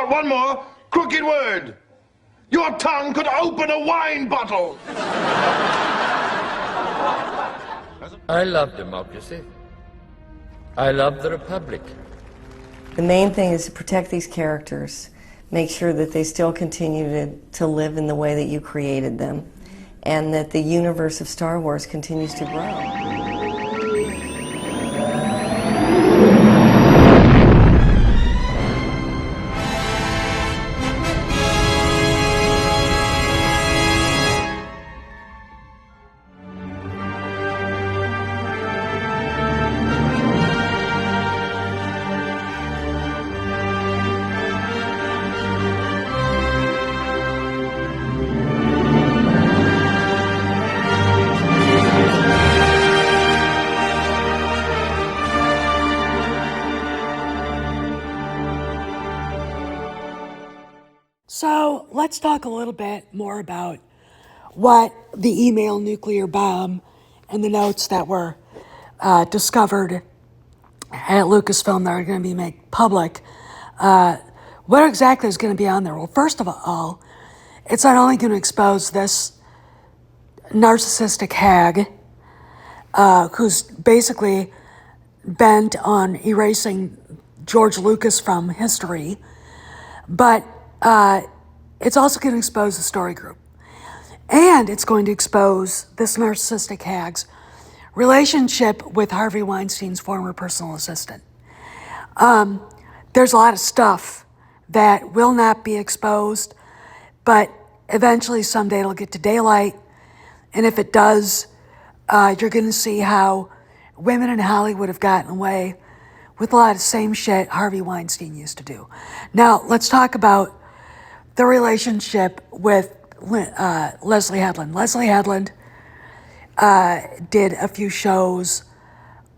about one more crooked word. Your tongue could open a wine bottle. I love democracy. I love the Republic. The main thing is to protect these characters, make sure that they still continue to live in the way that you created them, and that the universe of Star Wars continues to grow. So let's talk a little bit more about what the email nuclear bomb and the notes that were discovered at Lucasfilm that are going to be made public. What exactly is going to be on there? Well, first of all, it's not only going to expose this narcissistic hag who's basically bent on erasing George Lucas from history, but it's also going to expose the story group. And it's going to expose this narcissistic hag's relationship with Harvey Weinstein's former personal assistant. There's a lot of stuff that will not be exposed, but eventually someday it'll get to daylight. And if it does, you're going to see how women in Hollywood have gotten away with a lot of the same shit Harvey Weinstein used to do. Now, let's talk about the relationship with Leslie Headland. Leslie Headland did a few shows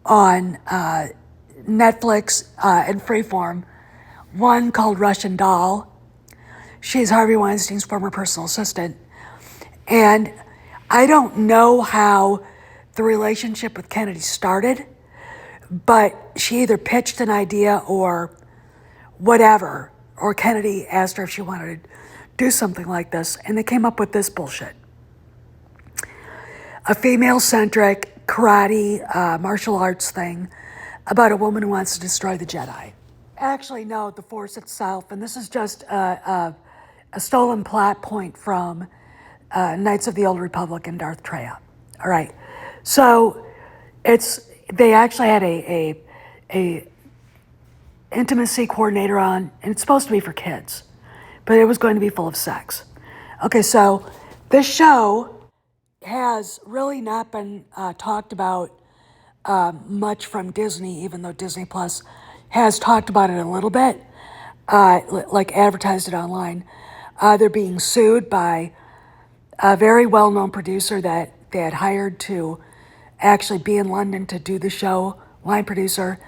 on Netflix and Freeform, one called Russian Doll. She's Harvey Weinstein's former personal assistant. And I don't know how the relationship with Kennedy started, but she either pitched an idea or whatever, or Kennedy asked her if she wanted to do something like this, and they came up with this bullshit. A female-centric karate martial arts thing about a woman who wants to destroy the Jedi. Actually, no, the Force itself, and this is just a stolen plot point from Knights of the Old Republic and Darth Traya. All right, so they actually had a intimacy coordinator on, and it's supposed to be for kids, but it was going to be full of sex. Okay, so this show has really not been talked about much from Disney, even though Disney Plus has talked about it a little bit, like advertised it online. They're being sued by a very well-known producer that they had hired to actually be in London to do the show, line producer,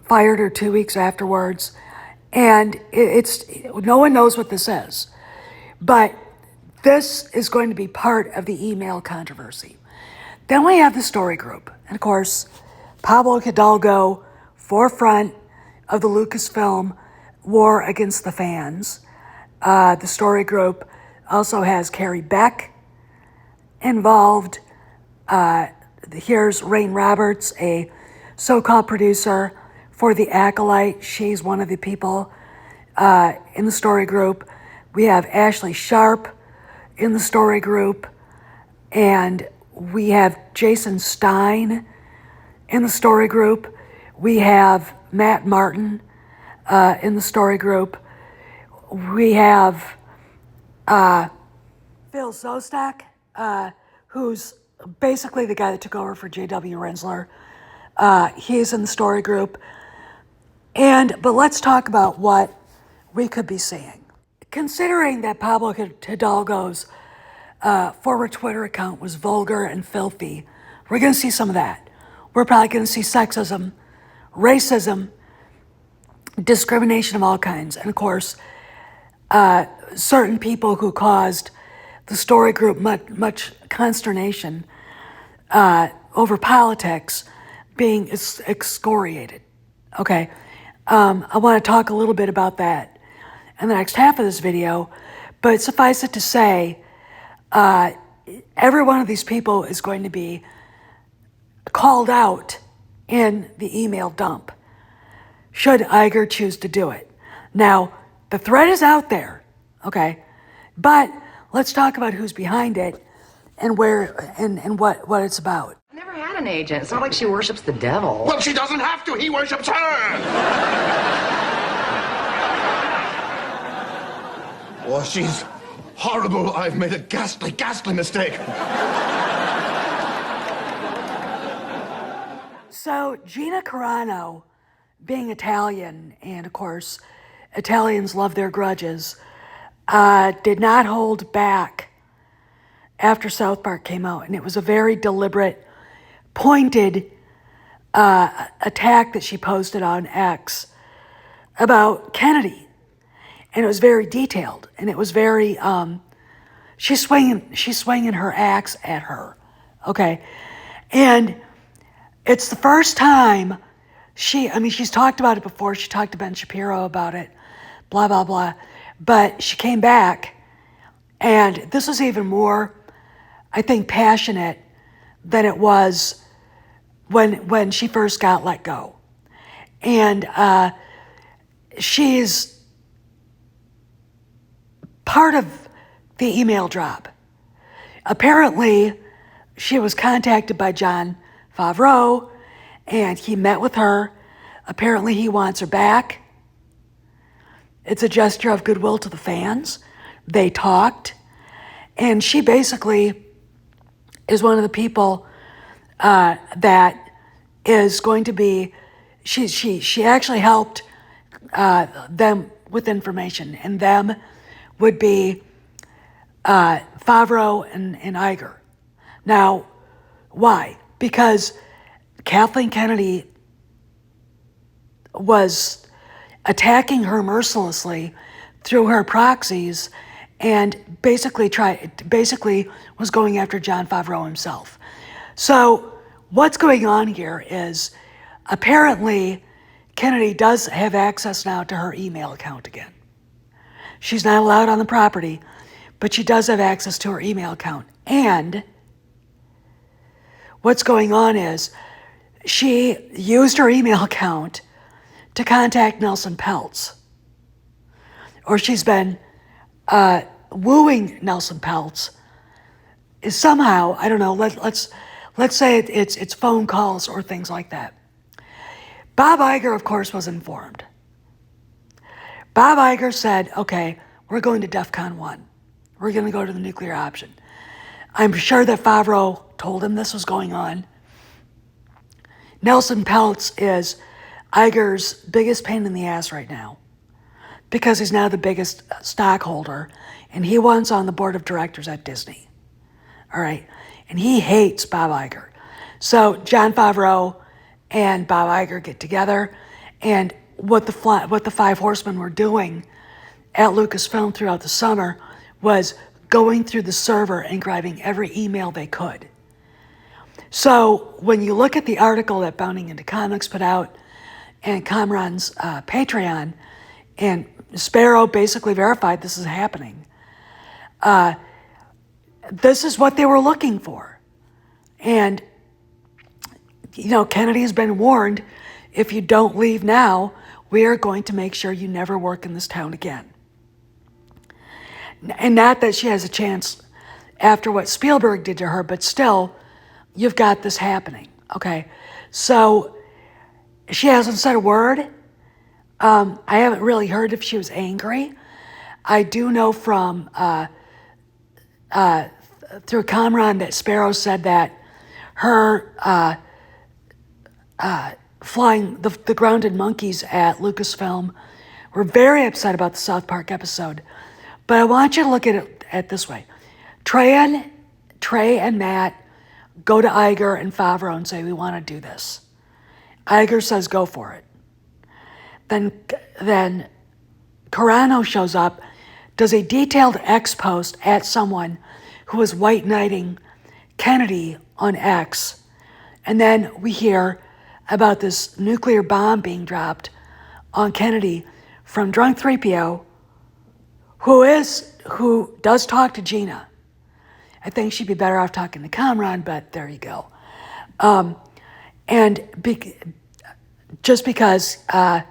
fired her 2 weeks afterwards. And it's no one knows what this is. But this is going to be part of the email controversy. Then we have the story group. And of course, Pablo Hidalgo, forefront of the Lucasfilm war against the fans. The story group also has Carrie Beck involved. Here's Rain Roberts, a so-called producer for The Acolyte. She's one of the people in the story group. We have Ashley Sharp in the story group, and we have Jason Stein in the story group. We have Matt Martin in the story group. We have Phil Szostak, who's basically the guy that took over for J.W. Rensler. He's in the story group. But let's talk about what we could be seeing. Considering that Pablo Hidalgo's former Twitter account was vulgar and filthy, we're going to see some of that. We're probably going to see sexism, racism, discrimination of all kinds, and of course, certain people who caused the story group much consternation over politics being excoriated. Okay, I want to talk a little bit about that. in the next half of this video, but suffice it to say, every one of these people is going to be called out in the email dump, should Iger choose to do it. Now, the threat is out there, okay? But let's talk about who's behind it and where and what it's about. I never had an agent. It's not like she worships the devil. Well, she doesn't have to. He worships her. Oh, she's horrible. I've made a ghastly, ghastly mistake. So Gina Carano, being Italian, and of course, Italians love their grudges, did not hold back after South Park came out. And it was a very deliberate, pointed attack that she posted on X about Kennedy. And it was very detailed. And it was very, she's swinging her axe at her, okay? And it's the first time she's talked about it before. She talked to Ben Shapiro about it, blah, blah, blah. But she came back, and this was even more, I think, passionate than it was when she first got let go. And she's part of the email drop. Apparently, she was contacted by Jon Favreau, and he met with her. Apparently, he wants her back. It's a gesture of goodwill to the fans. They talked, and she basically is one of the people that is going to be. She actually helped them with information, and them would be Favreau and Iger. Now, why? Because Kathleen Kennedy was attacking her mercilessly through her proxies and basically was going after Jon Favreau himself. So what's going on here is apparently Kennedy does have access now to her email account again. She's not allowed on the property, but she does have access to her email account. And what's going on is she used her email account to contact Nelson Peltz. Or she's been wooing Nelson Peltz is somehow, I don't know, let's say it's phone calls or things like that. Bob Iger, of course, was informed. Bob Iger said, okay, we're going to DEFCON 1. We're going to go to the nuclear option. I'm sure that Favreau told him this was going on. Nelson Peltz is Iger's biggest pain in the ass right now because he's now the biggest stockholder, and he wants on the board of directors at Disney. All right. And he hates Bob Iger. So Jon Favreau and Bob Iger get together, and what the Five Horsemen were doing at Lucasfilm throughout the summer was going through the server and grabbing every email they could. So when you look at the article that Bounding Into Comics put out and Kamran's Patreon, and Sparrow basically verified this is happening, this is what they were looking for. And, you know, Kennedy's been warned, if you don't leave now, we are going to make sure you never work in this town again. And not that she has a chance after what Spielberg did to her, but still, you've got this happening, okay? So she hasn't said a word. I haven't really heard if she was angry. I do know from through Kamran that Sparrow said that her flying the grounded monkeys at Lucasfilm were very upset about the South Park episode. But I want you to look at it this way. Trey and Matt go to Iger and Favreau and say, we want to do this. Iger says, go for it. Then Carano shows up, does a detailed X post at someone who was white knighting Kennedy on X. And then we hear about this nuclear bomb being dropped on Kennedy from Drunk 3PO, who does talk to Gina. I think she'd be better off talking to Kamran, but there you go. Just because that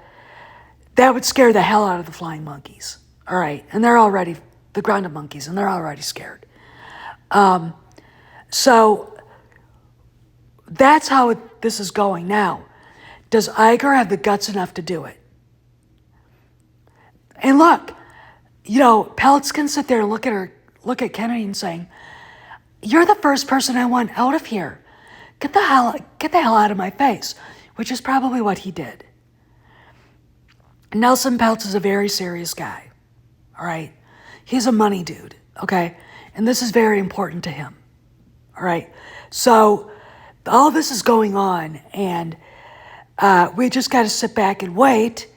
would scare the hell out of the flying monkeys. All right, and they're already the grounded monkeys, and they're already scared. So that's how this is going now. Does Iger have the guts enough to do it? And look, Peltz can sit there and look at Kennedy and saying, "You're the first person I want out of here. Get the hell out of my face," which is probably what he did. Nelson Peltz is a very serious guy. All right, he's a money dude. Okay, and this is very important to him. All right, so all this is going on, and we just got to sit back and wait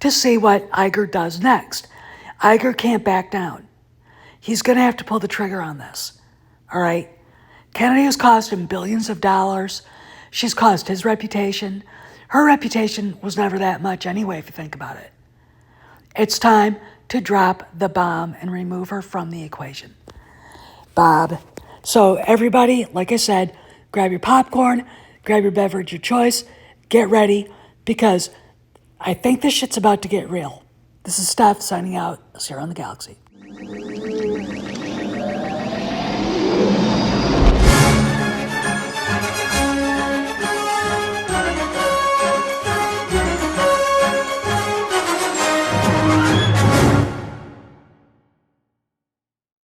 to see what Iger does next. Iger can't back down. He's going to have to pull the trigger on this. All right? Kennedy has cost him billions of dollars. She's cost his reputation. Her reputation was never that much anyway, if you think about it. It's time to drop the bomb and remove her from the equation. Bob. So everybody, like I said, grab your popcorn, grab your beverage of choice, get ready, because I think this shit's about to get real. This is Steph signing out. See you around the galaxy.